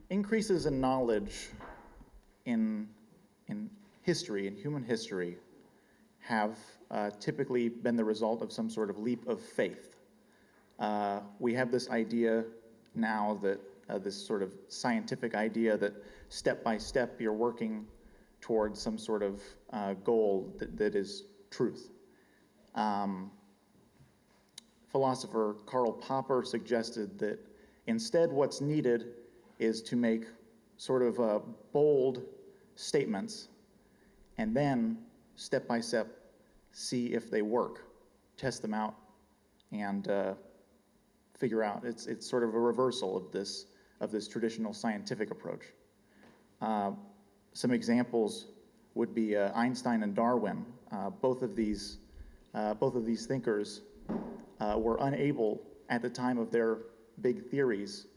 Increases in knowledge in history, in human history, have typically been the result of some sort of leap of faith. We have this idea now that this sort of scientific idea that step by step you're working towards some sort of goal that is truth. Philosopher Karl Popper suggested that instead what's needed is to make sort of bold statements and then step by step see if they work, test them out, and figure out. It's sort of a reversal of this traditional scientific approach. Some examples would be Einstein and Darwin. Both of these thinkers were unable at the time of their big theories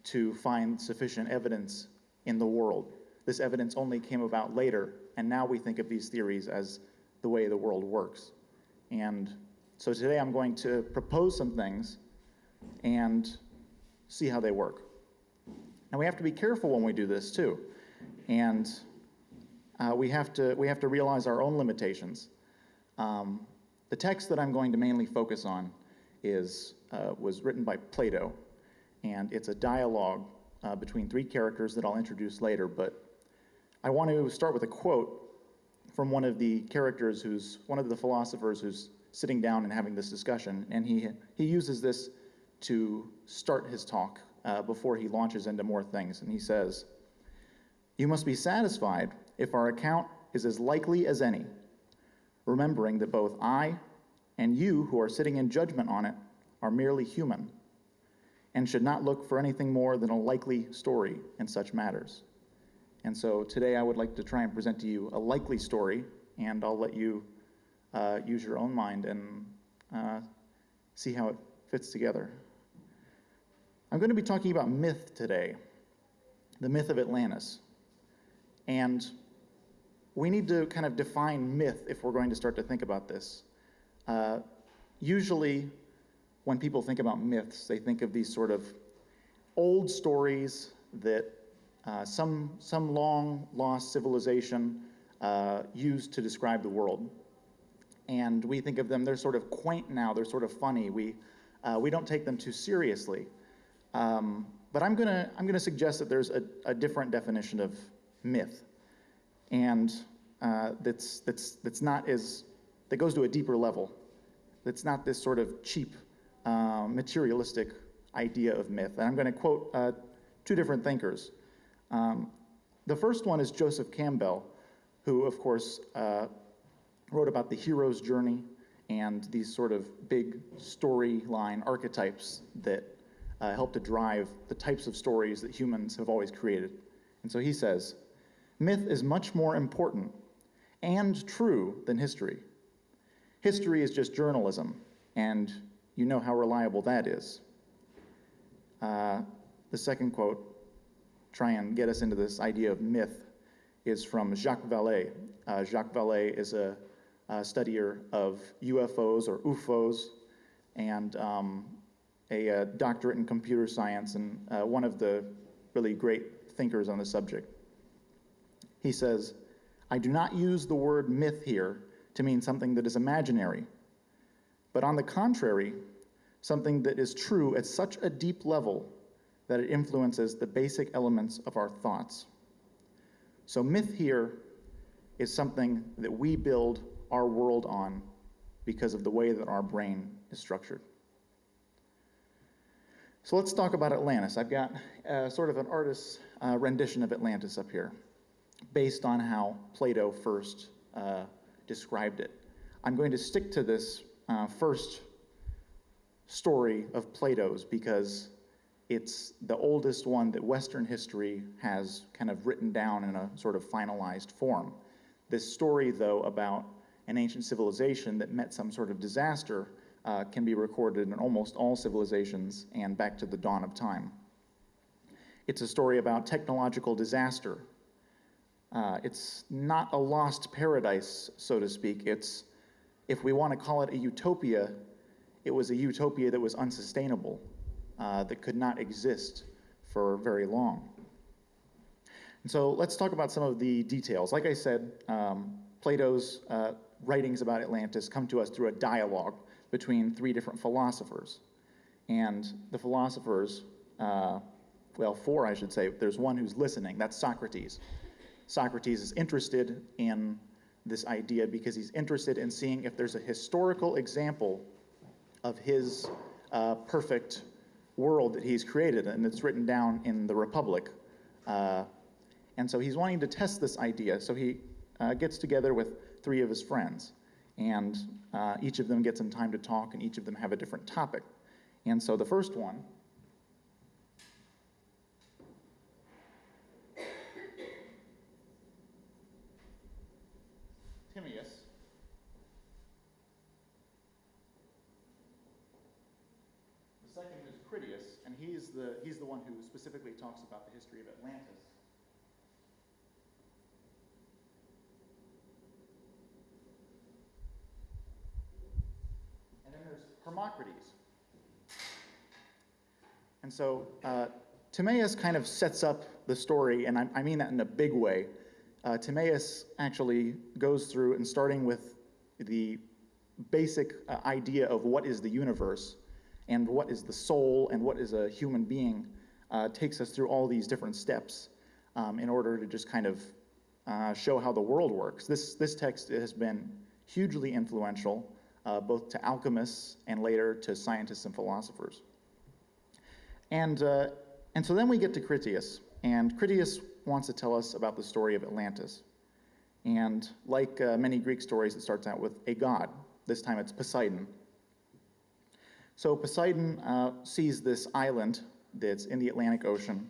to find sufficient evidence in the world. This evidence only came about later, and now we think of these theories as the way the world works. And so today I'm going to propose some things and see how they work. Now we have to be careful when we do this too, and we have to realize our own limitations. The text that I'm going to mainly focus on was written by Plato, and it's a dialogue between three characters that I'll introduce later, but I want to start with a quote from one of the characters one of the philosophers who's sitting down and having this discussion, and he uses this to start his talk before he launches into more things, and he says, "You must be satisfied if our account is as likely as any, remembering that both I and you who are sitting in judgment on it are merely human, and should not look for anything more than a likely story in such matters." And so today I would like to try and present to you a likely story, and I'll let you use your own mind and see how it fits together. I'm going to be talking about myth today, the myth of Atlantis. And we need to kind of define myth if we're going to start to think about this. Usually, when people think about myths, they think of these sort of old stories that some long-lost civilization used to describe the world. And we think of them, they're sort of quaint now, they're sort of funny. We don't take them too seriously. But I'm gonna suggest that there's a different definition of myth, and that goes to a deeper level. That's not this sort of cheap, materialistic idea of myth. And I'm going to quote two different thinkers. The first one is Joseph Campbell, who, of course, wrote about the hero's journey and these sort of big storyline archetypes that help to drive the types of stories that humans have always created. And so he says, "Myth is much more important and true than history. History is just journalism, and you know how reliable that is." The second quote, try and get us into this idea of myth, is from Jacques Vallée. Jacques Vallée is a studier of UFOs or UFOs, and a doctorate in computer science, and one of the really great thinkers on the subject. He says, "I do not use the word myth here to mean something that is imaginary, but on the contrary, something that is true at such a deep level that it influences the basic elements of our thoughts. So myth here is something that we build our world on because of the way that our brain is structured." So let's talk about Atlantis. I've got sort of an artist's rendition of Atlantis up here, based on how Plato first described it. I'm going to stick to this first story of Plato's because it's the oldest one that Western history has kind of written down in a sort of finalized form. This story, though, about an ancient civilization that met some sort of disaster can be recorded in almost all civilizations and back to the dawn of time. It's a story about technological disaster. It's not a lost paradise, so to speak. It's, if we want to call it a utopia, it was a utopia that was unsustainable, that could not exist for very long. So let's talk about some of the details. Like I said, Plato's writings about Atlantis come to us through a dialogue between three different philosophers. And the philosophers, well, four, I should say. There's one who's listening. That's Socrates. Socrates is interested in this idea because he's interested in seeing if there's a historical example of his perfect world that he's created, and it's written down in the Republic. And so he's wanting to test this idea. So he gets together with three of his friends, and each of them gets some time to talk, and each of them have a different topic. And so the first one Timaeus. The second is Critias, and he's the one who specifically talks about the history of Atlantis. And then there's Hermocrates. And so Timaeus kind of sets up the story, and I mean that in a big way. Timaeus actually goes through and starting with the basic idea of what is the universe and what is the soul and what is a human being, takes us through all these different steps in order to just kind of show how the world works. This text has been hugely influential, both to alchemists and later to scientists and philosophers. And so then we get to Critias, and Critias wants to tell us about the story of Atlantis. And like many Greek stories, it starts out with a god. This time it's Poseidon. So Poseidon sees this island that's in the Atlantic Ocean,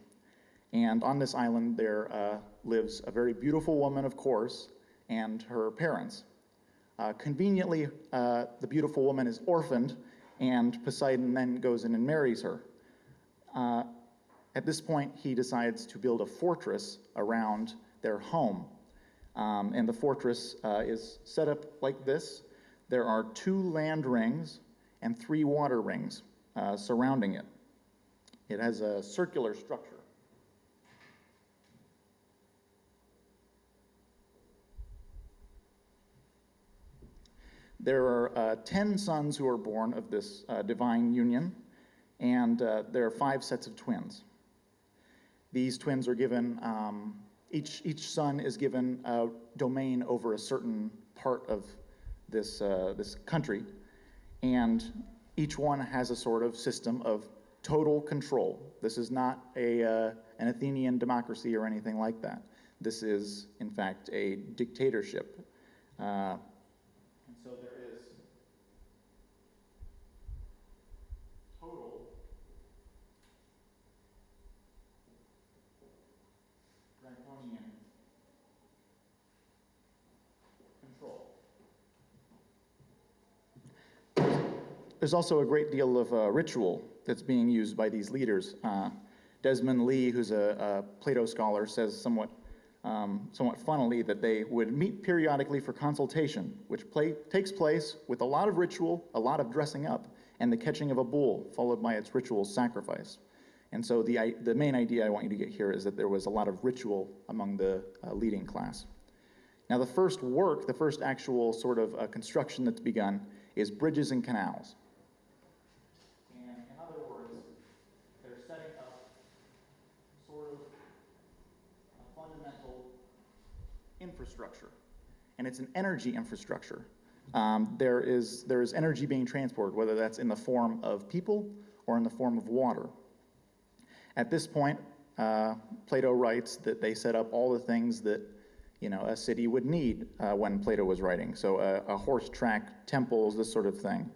and on this island there lives a very beautiful woman, of course, and her parents. Conveniently, the beautiful woman is orphaned, and Poseidon then goes in and marries her. At this point, he decides to build a fortress around their home. And the fortress is set up like this. There are 2 land rings and 3 water rings surrounding it. It has a circular structure. There are 10 sons who are born of this divine union, and there are 5 sets of twins. These twins are given, each son is given a domain over a certain part of this country, and each one has a sort of system of total control. This is not an Athenian democracy or anything like that. This is, in fact, a dictatorship. And so there is total draconian control. There's also a great deal of ritual that's being used by these leaders. Desmond Lee, who's a Plato scholar, says somewhat funnily that they would meet periodically for consultation, which takes place with a lot of ritual, a lot of dressing up, and the catching of a bull, followed by its ritual sacrifice. And so the main idea I want you to get here is that there was a lot of ritual among the leading class. Now the first actual sort of construction that's begun is bridges and canals. And in other words, they're setting up sort of a fundamental infrastructure, and it's an energy infrastructure. There is energy being transported, whether that's in the form of people or in the form of water. At this point, Plato writes that they set up all the things that a city would need when Plato was writing. So a horse track, temples, this sort of thing.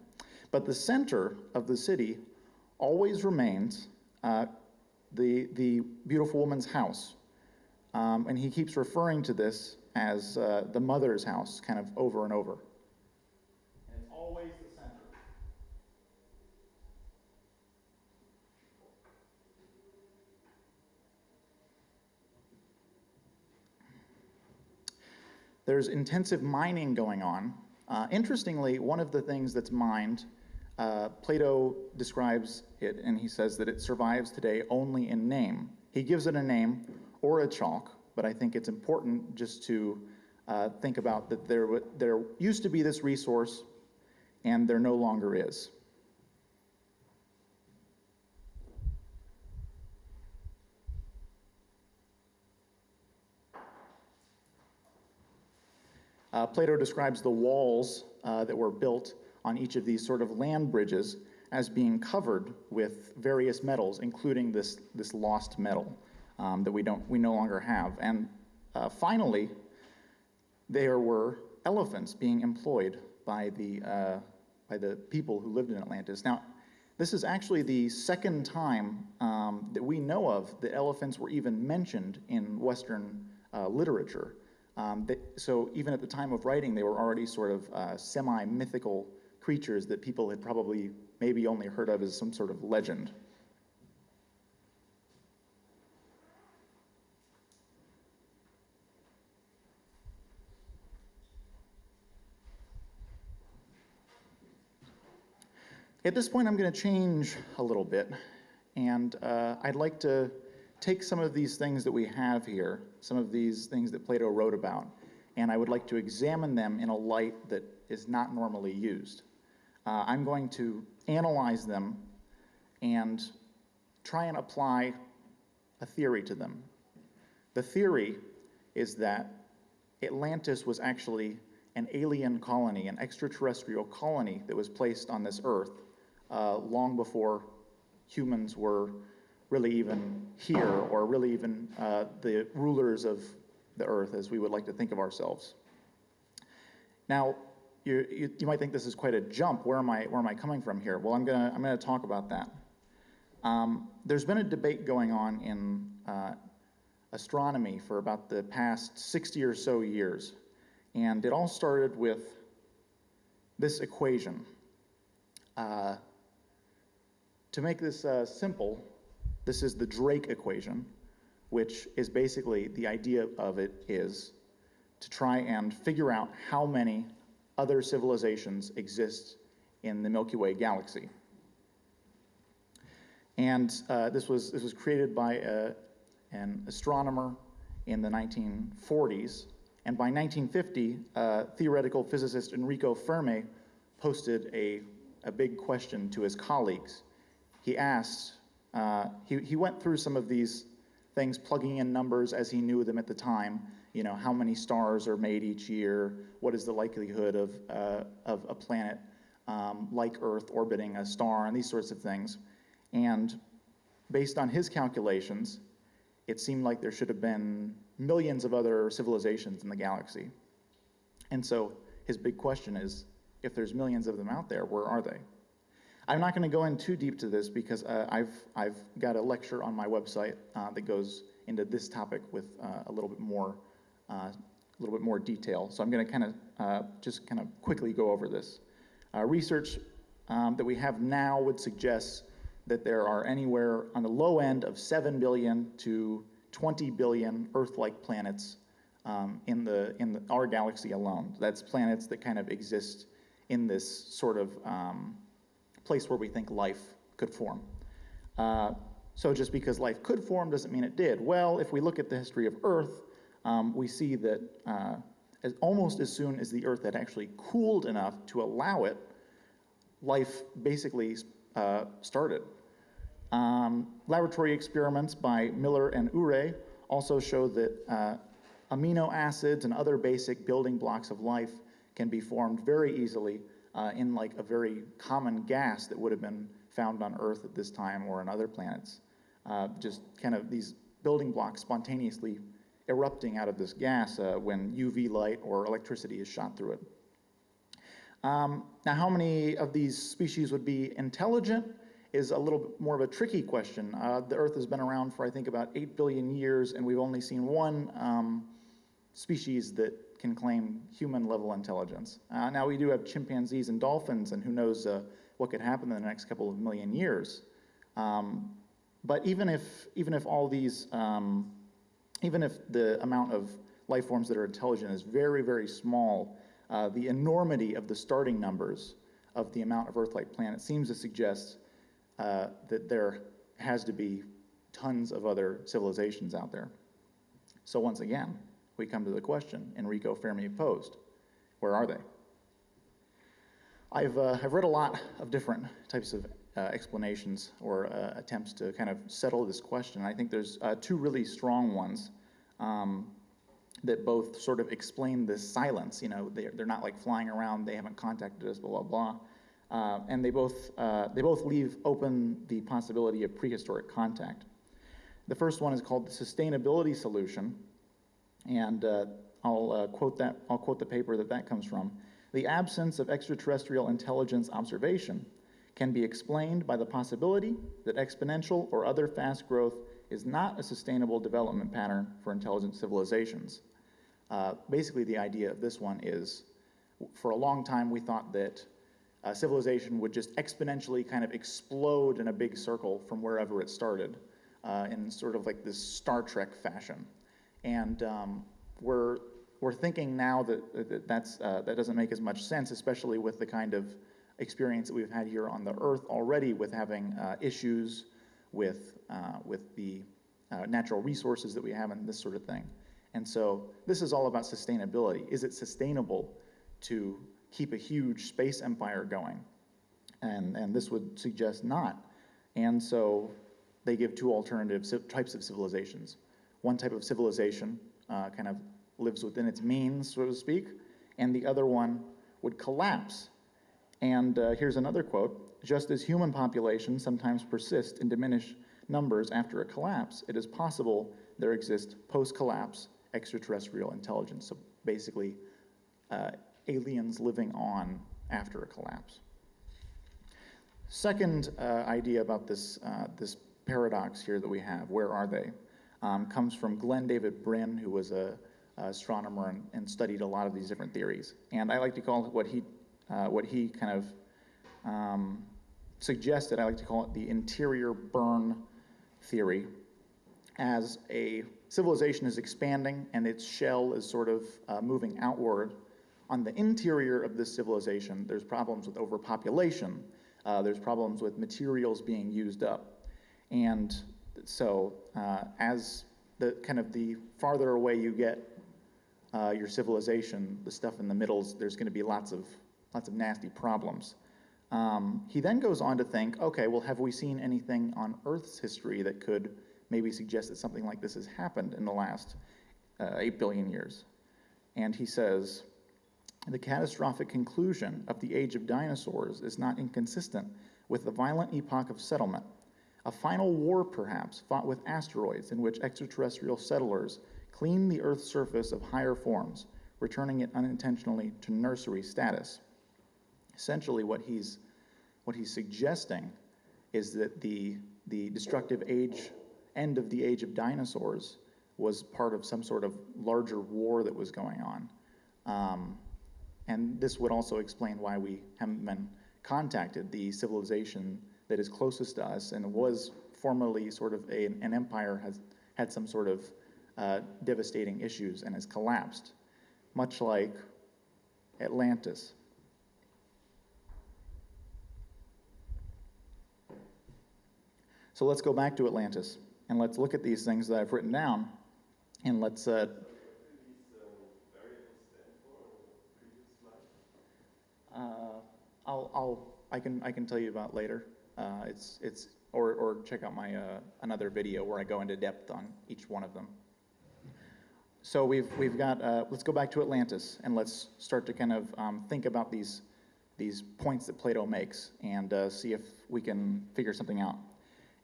But the center of the city always remains the beautiful woman's house. And he keeps referring to this as the mother's house, kind of over and over. And it's always the center. There's intensive mining going on. Interestingly, one of the things that's mined, Plato describes it, and he says that it survives today only in name. He gives it a name or a chalk, but I think it's important just to think about that there used to be this resource, and there no longer is. Plato describes the walls that were built on each of these sort of land bridges as being covered with various metals, including this lost metal that we no longer have. And finally, there were elephants being employed by the people who lived in Atlantis. Now, this is actually the second time that we know of that elephants were even mentioned in Western literature. So even at the time of writing, they were already sort of semi-mythical creatures that people had probably maybe only heard of as some sort of legend. At this point, I'm going to change a little bit, and I'd like to take some of these things that we have here, some of these things that Plato wrote about, and I would like to examine them in a light that is not normally used. I'm going to analyze them and try and apply a theory to them. The theory is that Atlantis was actually an alien colony, an extraterrestrial colony that was placed on this Earth long before humans were really even here, or really even the rulers of the Earth, as we would like to think of ourselves. Now, you might think this is quite a jump. Where am I coming from here? Well, I'm gonna talk about that. There's been a debate going on in astronomy for about the past 60 or so years, and it all started with this equation. To make this simple, this is the Drake equation, which is basically, the idea of it is to try and figure out how many other civilizations exist in the Milky Way galaxy. And this was created by an astronomer in the 1940s, and by 1950, theoretical physicist Enrico Fermi posted a big question to his colleagues. He asked, he went through some of these things, plugging in numbers as he knew them at the time. You know, how many stars are made each year? What is the likelihood of a planet like Earth orbiting a star, and these sorts of things. And based on his calculations, it seemed like there should have been millions of other civilizations in the galaxy. And so his big question is, if there's millions of them out there, where are they? I'm not going to go in too deep to this because I've got a lecture on my website that goes into this topic with a little bit more detail. So I'm going to just kind of quickly go over this. Research that we have now would suggest that there are anywhere on the low end of 7 billion to 20 billion Earth-like planets in our galaxy alone. That's planets that kind of exist in this sort of place where we think life could form. So just because life could form doesn't mean it did. Well, if we look at the history of Earth, we see that almost as soon as the Earth had actually cooled enough to allow it, life basically started. Laboratory experiments by Miller and Urey also show that amino acids and other basic building blocks of life can be formed very easily in like a very common gas that would have been found on Earth at this time or on other planets. Just kind of these building blocks spontaneously erupting out of this gas when UV light or electricity is shot through it. Now, how many of these species would be intelligent is a little bit more of a tricky question. The Earth has been around for, I think, about 8 billion years, and we've only seen one species that can claim human-level intelligence. Now, we do have chimpanzees and dolphins, and who knows what could happen in the next couple of million years. But even if all these, even if the amount of life forms that are intelligent is very, very small, the enormity of the starting numbers of the amount of Earth-like planets seems to suggest that there has to be tons of other civilizations out there. So once again, we come to the question Enrico Fermi posed. Where are they? I've read a lot of different types of explanations or attempts to kind of settle this question. I think there's two really strong ones that both sort of explain this silence. You know, they're not like flying around, they haven't contacted us, blah, blah, blah. And they both leave open the possibility of prehistoric contact. The first one is called the sustainability solution, and I'll quote the paper that comes from. The absence of extraterrestrial intelligence observation can be explained by the possibility that exponential or other fast growth is not a sustainable development pattern for intelligent civilizations. Basically, the idea of this one is, for a long time, we thought that civilization would just exponentially kind of explode in a big circle from wherever it started, in sort of like this Star Trek fashion. And we're thinking now that that doesn't make as much sense, especially with the kind of experience that we've had here on the Earth already, with having issues with the natural resources that we have and this sort of thing. And so this is all about sustainability. Is it sustainable to keep a huge space empire going? And this would suggest not. And so they give two alternative types of civilizations. One type of civilization kind of lives within its means, so to speak, and the other one would collapse. And here's another quote: just as human populations sometimes persist in diminished numbers after a collapse, it is possible there exists post-collapse extraterrestrial intelligence. So basically, aliens living on after a collapse. Second idea about this paradox here that we have, where are they, comes from Glenn David Brin, who was a astronomer and studied a lot of these different theories. And I like to call it what he kind of suggested, I like to call it the interior burn theory. As a civilization is expanding and its shell is sort of moving outward, on the interior of this civilization, there's problems with overpopulation, there's problems with materials being used up. And so as the farther away you get your civilization, the stuff in the middles, there's going to be lots of nasty problems. He then goes on to think, okay, well, have we seen anything on Earth's history that could maybe suggest that something like this has happened in the last 8 billion years? And he says, the catastrophic conclusion of the age of dinosaurs is not inconsistent with the violent epoch of settlement. A final war, perhaps, fought with asteroids in which extraterrestrial settlers cleaned the Earth's surface of higher forms, returning it unintentionally to nursery status. Essentially, what he's suggesting is that the destructive end of the age of dinosaurs was part of some sort of larger war that was going on. And this would also explain why we haven't been contacted. The civilization that is closest to us and was formerly sort of an empire has had some sort of devastating issues and has collapsed, much like Atlantis. So let's go back to Atlantis and let's look at these things that I've written down, and let's I can tell you about later. Or check out my another video where I go into depth on each one of them. So we've got let's go back to Atlantis and let's start to kind of think about these points that Plato makes and see if we can figure something out.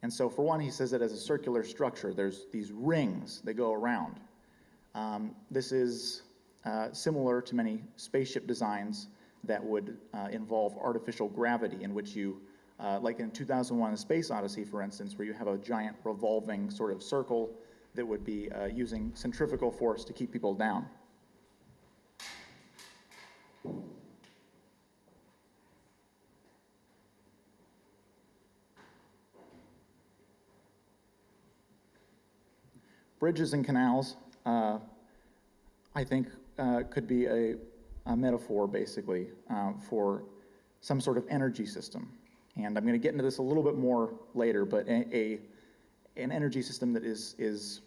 And so for one, he says it as a circular structure. There's these rings that go around. This is similar to many spaceship designs that would involve artificial gravity, in which you, like in 2001: A Space Odyssey, for instance, where you have a giant revolving sort of circle that would be using centrifugal force to keep people down. Bridges and canals, I think, could be a metaphor, basically, for some sort of energy system. And I'm going to get into this a little bit more later, but an energy system that is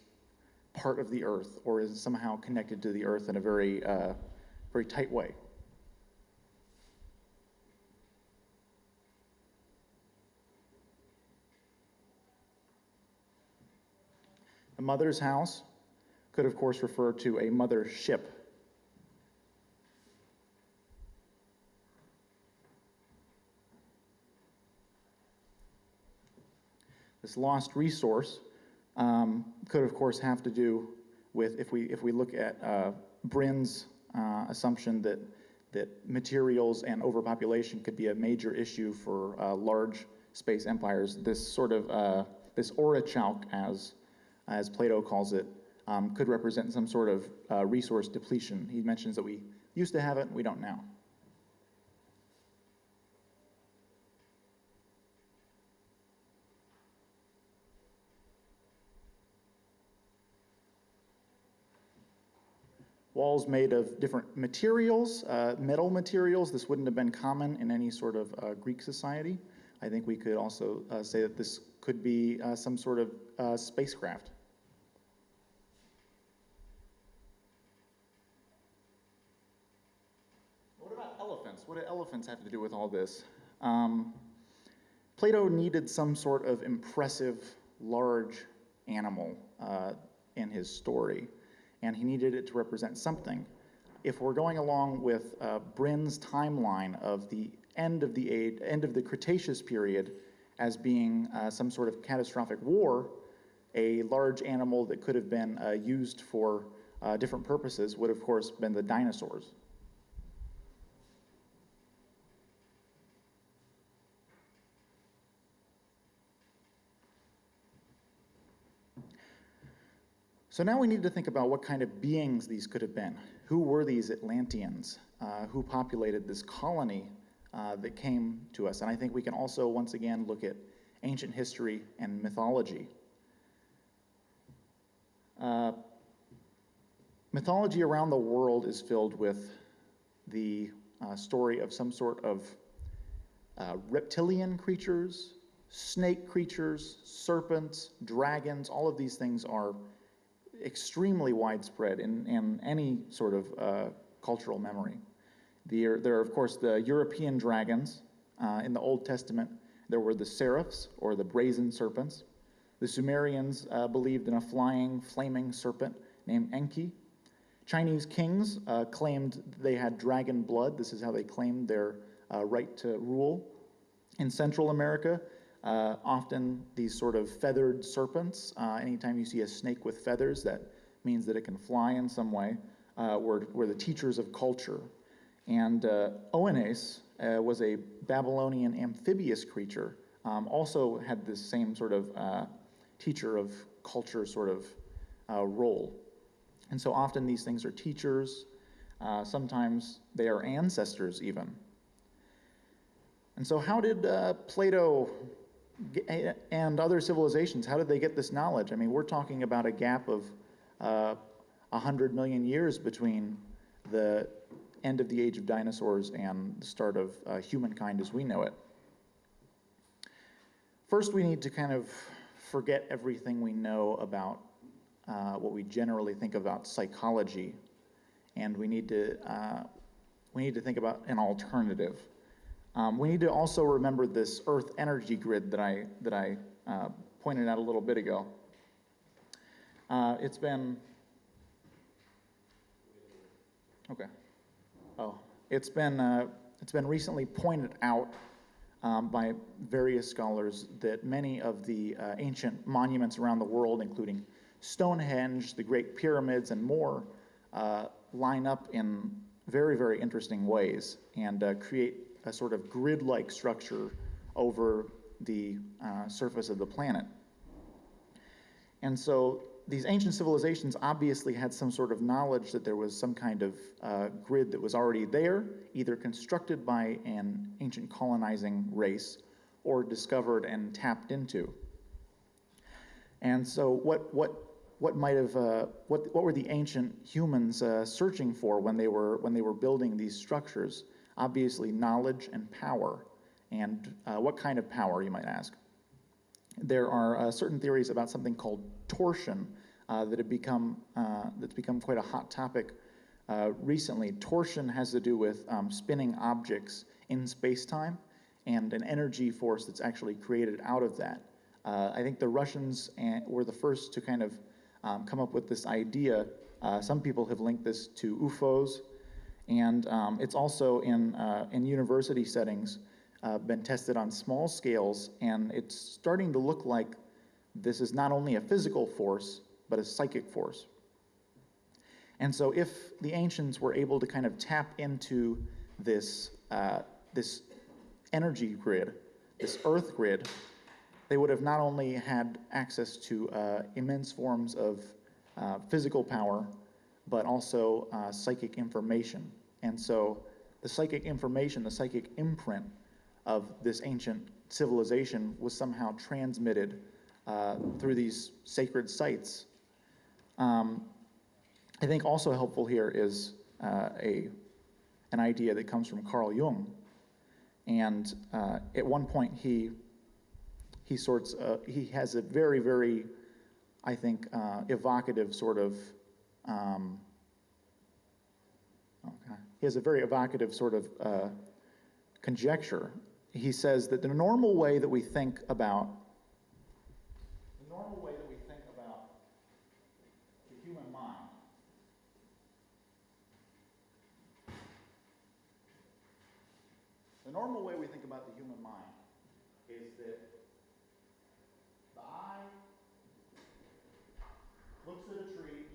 part of the Earth or is somehow connected to the Earth in a very, very tight way. A mother's house could, of course, refer to a mother ship. This lost resource could, of course, have to do with, if we look at Brin's assumption that materials and overpopulation could be a major issue for large space empires, this sort of this orichalk, as Plato calls it, could represent some sort of resource depletion. He mentions that we used to have it, we don't now. Walls made of different materials, metal materials. This wouldn't have been common in any sort of Greek society. I think we could also say that this could be some sort of spacecraft. What about elephants? What do elephants have to do with all this? Plato needed some sort of impressive, large animal in his story, and he needed it to represent something. If we're going along with Brin's timeline of the end of the Cretaceous period as being some sort of catastrophic war, a large animal that could have been used for different purposes would, of course, been the dinosaurs. So now we need to think about what kind of beings these could have been. Who were these Atlanteans? Who populated this colony that came to us? And I think we can also, once again, look at ancient history and mythology. Mythology around the world is filled with the story of some sort of reptilian creatures, snake creatures, serpents, dragons. All of these things are extremely widespread in any sort of cultural memory. There are, of course, the European dragons. In the Old Testament, there were the seraphs, or the brazen serpents. The Sumerians believed in a flying, flaming serpent named Enki. Chinese kings claimed they had dragon blood. This is how they claimed their right to rule. In Central America, often these sort of feathered serpents, anytime you see a snake with feathers, that means that it can fly in some way, were the teachers of culture. And Oannes was a Babylonian amphibious creature, also had this same sort of teacher of culture sort of role. And so often these things are teachers, sometimes they are ancestors even. And so how did Plato and other civilizations, how did they get this knowledge? I mean, we're talking about a gap of 100 million years between the end of the age of dinosaurs and the start of humankind as we know it. First, we need to kind of forget everything we know about what we generally think about psychology, and we need to think about an alternative. We need to also remember this Earth energy grid that I pointed out a little bit ago. It's been recently pointed out by various scholars that many of the ancient monuments around the world, including Stonehenge, the Great Pyramids, and more, line up in very, very interesting ways and create a sort of grid-like structure over the surface of the planet. And so these ancient civilizations obviously had some sort of knowledge that there was some kind of grid that was already there, either constructed by an ancient colonizing race or discovered and tapped into. And so what were the ancient humans searching for when they were building these structures? Obviously, knowledge and power. And what kind of power, you might ask? There are certain theories about something called torsion that's become quite a hot topic recently. Torsion has to do with spinning objects in space-time and an energy force that's actually created out of that. I think the Russians were the first to kind of come up with this idea. Some people have linked this to UFOs, and it's also in university settings been tested on small scales, and it's starting to look like this is not only a physical force, but a psychic force. And so if the ancients were able to kind of tap into this, this energy grid, this earth grid, they would have not only had access to immense forms of physical power, but also psychic information. And so the psychic information, the psychic imprint of this ancient civilization was somehow transmitted through these sacred sites. I think also helpful here is an idea that comes from Carl Jung. And at one point he has a very, very, I think, evocative sort of, he has a very evocative sort of conjecture. He says that the normal way that we think about the human mind is that the eye looks at a tree,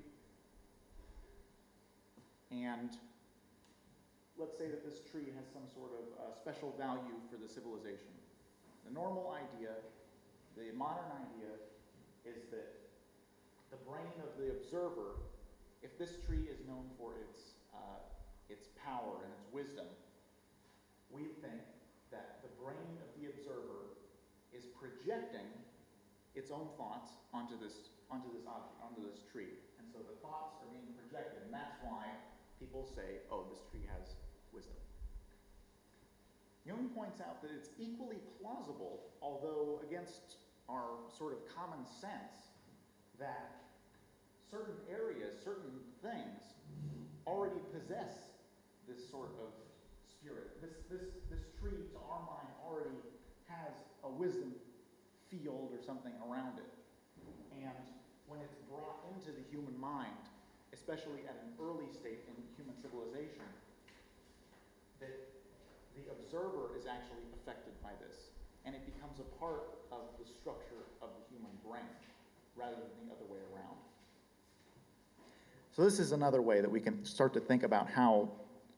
and let's say that this tree has some sort of special value for the civilization. The normal idea, the modern idea, is that the brain of the observer, if this tree is known for its power and its wisdom, we think that the brain of the observer is projecting its own thoughts onto this object, onto this tree. And so the thoughts are being projected, and that's why people say, oh, this tree has wisdom. Jung points out that it's equally plausible, although against our sort of common sense, that certain areas, certain things, already possess this sort of spirit. This tree, to our mind, already has a wisdom field or something around it. And when it's brought into the human mind, especially at an early state in human civilization, that the observer is actually affected by this. And it becomes a part of the structure of the human brain, rather than the other way around. So this is another way that we can start to think about how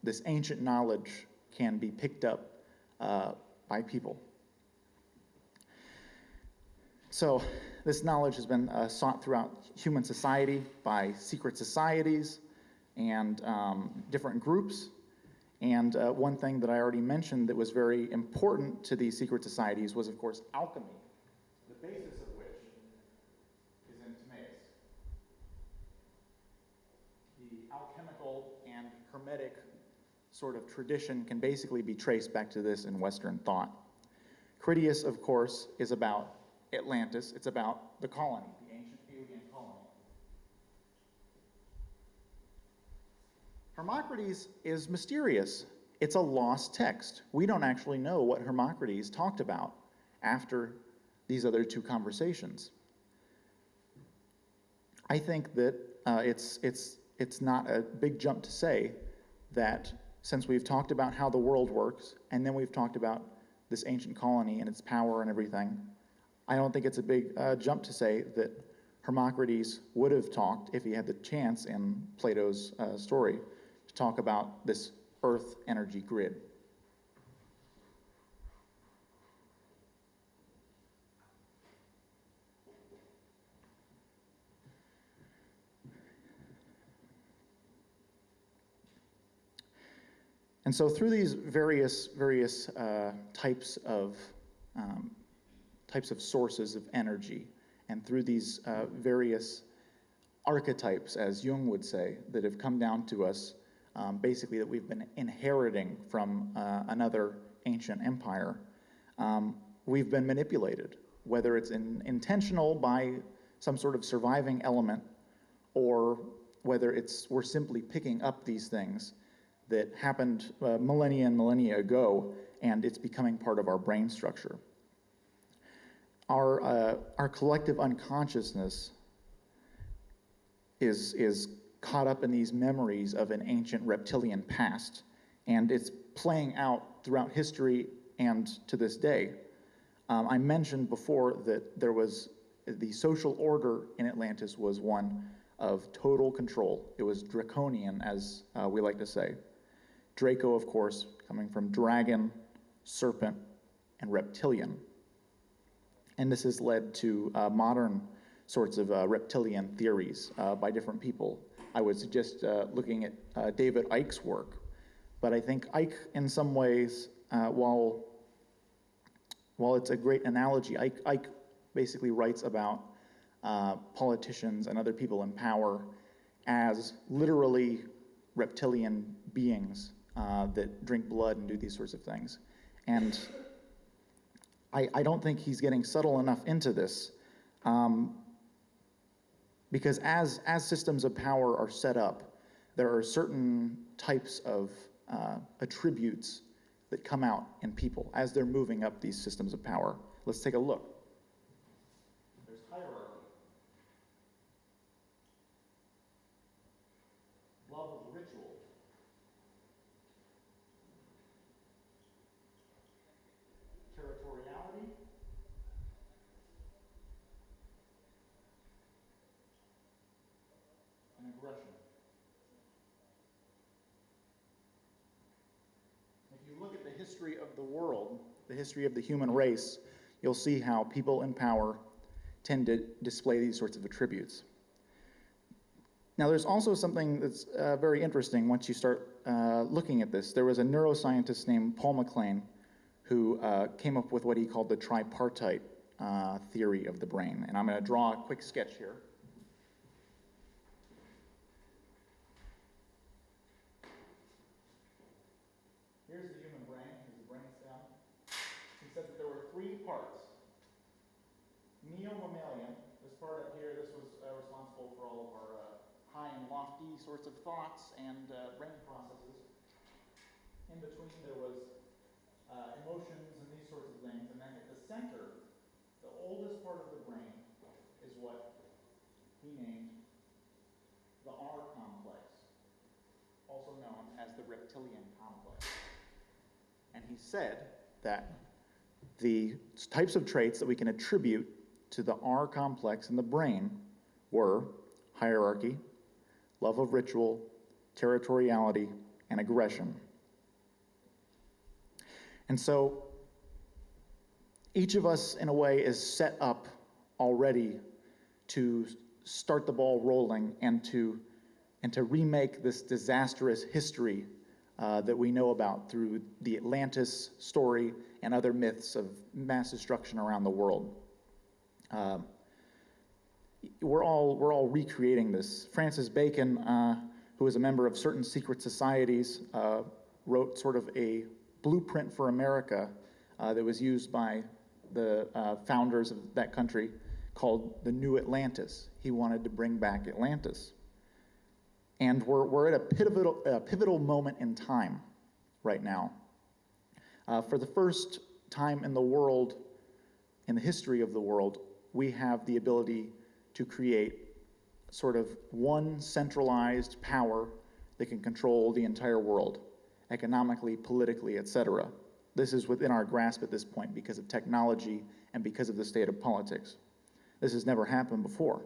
this ancient knowledge can be picked up by people. So this knowledge has been sought throughout human society by secret societies and different groups. And one thing that I already mentioned that was very important to these secret societies was, of course, alchemy, the basis of which is in Timaeus. The alchemical and hermetic sort of tradition can basically be traced back to this in Western thought. Critias, of course, is about Atlantis. It's about the colony, the ancient alien colony. Hermocrates is mysterious. It's a lost text. We don't actually know what Hermocrates talked about after these other two conversations. I think that it's not a big jump to say that since we've talked about how the world works, and then we've talked about this ancient colony and its power and everything, I don't think it's a big jump to say that Hermocrates would have talked, if he had the chance in Plato's story, to talk about this earth energy grid. And so through these various types of sources of energy, and through these various archetypes, as Jung would say, that have come down to us, basically that we've been inheriting from another ancient empire, we've been manipulated, whether it's intentional by some sort of surviving element, whether we're simply picking up these things that happened millennia and millennia ago, and it's becoming part of our brain structure. Our collective unconsciousness is caught up in these memories of an ancient reptilian past, and it's playing out throughout history and to this day. I mentioned before that there was the social order in Atlantis was one of total control. It was draconian, as we like to say. Draco, of course, coming from dragon, serpent, and reptilian. And this has led to modern sorts of reptilian theories by different people. I would suggest looking at David Icke's work. But I think Icke, in some ways, while it's a great analogy, Icke basically writes about politicians and other people in power as literally reptilian beings that drink blood and do these sorts of things. And I don't think he's getting subtle enough into this, because as systems of power are set up, there are certain types of attributes that come out in people as they're moving up these systems of power. Let's take a look. There's hierarchy, love of ritual, territoriality, and aggression. If you look at the history of the world, the history of the human race, you'll see how people in power tend to display these sorts of attributes. Now, there's also something that's very interesting once you start looking at this. There was a neuroscientist named Paul MacLean who came up with what he called the tripartite theory of the brain. And I'm going to draw a quick sketch here. Here's the human brain. Here's the brainstem. He said that there were three parts. Neo-mammalian, this part up here, this was responsible for all of our high and lofty sorts of thoughts and brain processes. In between there was emotions and these sorts of things, and then at the center, the oldest part of the brain is what he named the R complex, also known as the reptilian complex. And he said that the types of traits that we can attribute to the R complex in the brain were hierarchy, love of ritual, territoriality, and aggression. And so each of us, in a way, is set up already to start the ball rolling and to remake this disastrous history that we know about through the Atlantis story and other myths of mass destruction around the world. We're all recreating this. Francis Bacon, who was a member of certain secret societies, wrote sort of a blueprint for America that was used by the founders of that country called the New Atlantis. He wanted to bring back Atlantis. And we're at a pivotal moment in time right now. For the first time in the world, in the history of the world, we have the ability to create sort of one centralized power that can control the entire world, economically, politically, etc. This is within our grasp at this point because of technology and because of the state of politics. This has never happened before.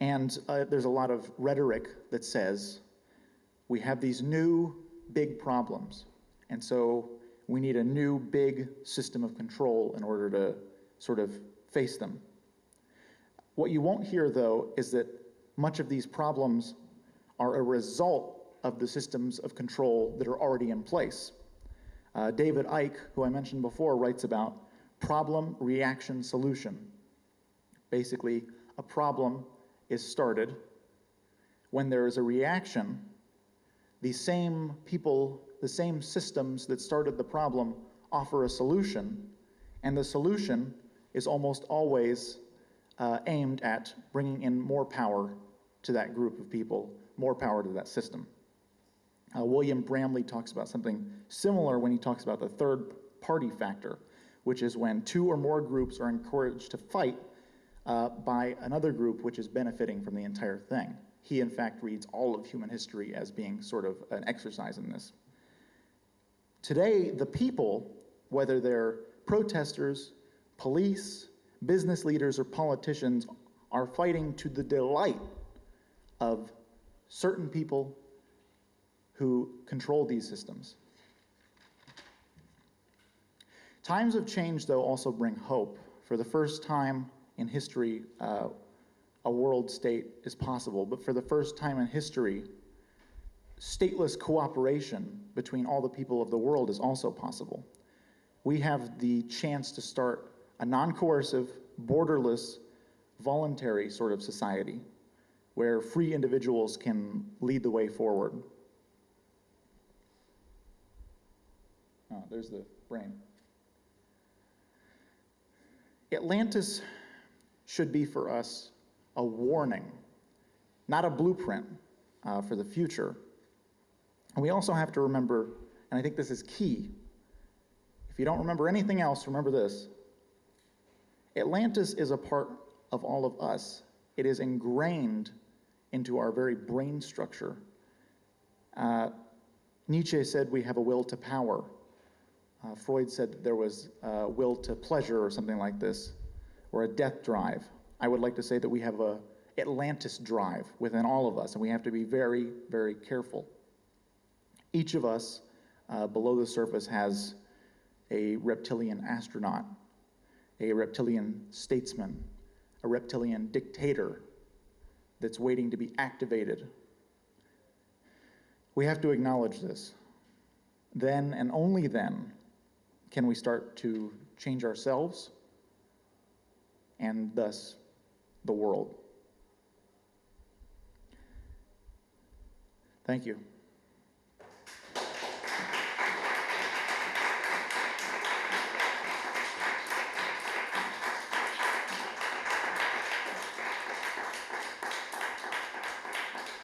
And there's a lot of rhetoric that says we have these new big problems, and so we need a new big system of control in order to sort of face them. What you won't hear, though, is that much of these problems are a result of the systems of control that are already in place. David Icke, who I mentioned before, writes about problem, reaction, solution. Basically, a problem is started. When there is a reaction, the same people, the same systems that started the problem offer a solution, and the solution is almost always aimed at bringing in more power to that group of people, more power to that system. William Bramley talks about something similar when he talks about the third party factor, which is when two or more groups are encouraged to fight by another group which is benefiting from the entire thing. He, in fact, reads all of human history as being sort of an exercise in this. Today, the people, whether they're protesters, police, business leaders, or politicians, are fighting to the delight of certain people who control these systems. Times of change, though, also bring hope. For the first time in history, a world state is possible, but for the first time in history, stateless cooperation between all the people of the world is also possible. We have the chance to start a non-coercive, borderless, voluntary sort of society where free individuals can lead the way forward. Oh, there's the brain. Atlantis should be for us a warning, not a blueprint for the future. And we also have to remember, and I think this is key, if you don't remember anything else, remember this. Atlantis is a part of all of us. It is ingrained into our very brain structure. Nietzsche said we have a will to power. Freud said that there was a will to pleasure or something like this, or a death drive. I would like to say that we have a Atlantis drive within all of us, and we have to be very, very careful. Each of us below the surface has a reptilian astronaut, a reptilian statesman, a reptilian dictator that's waiting to be activated. We have to acknowledge this. Then and only then can we start to change ourselves and thus the world. Thank you.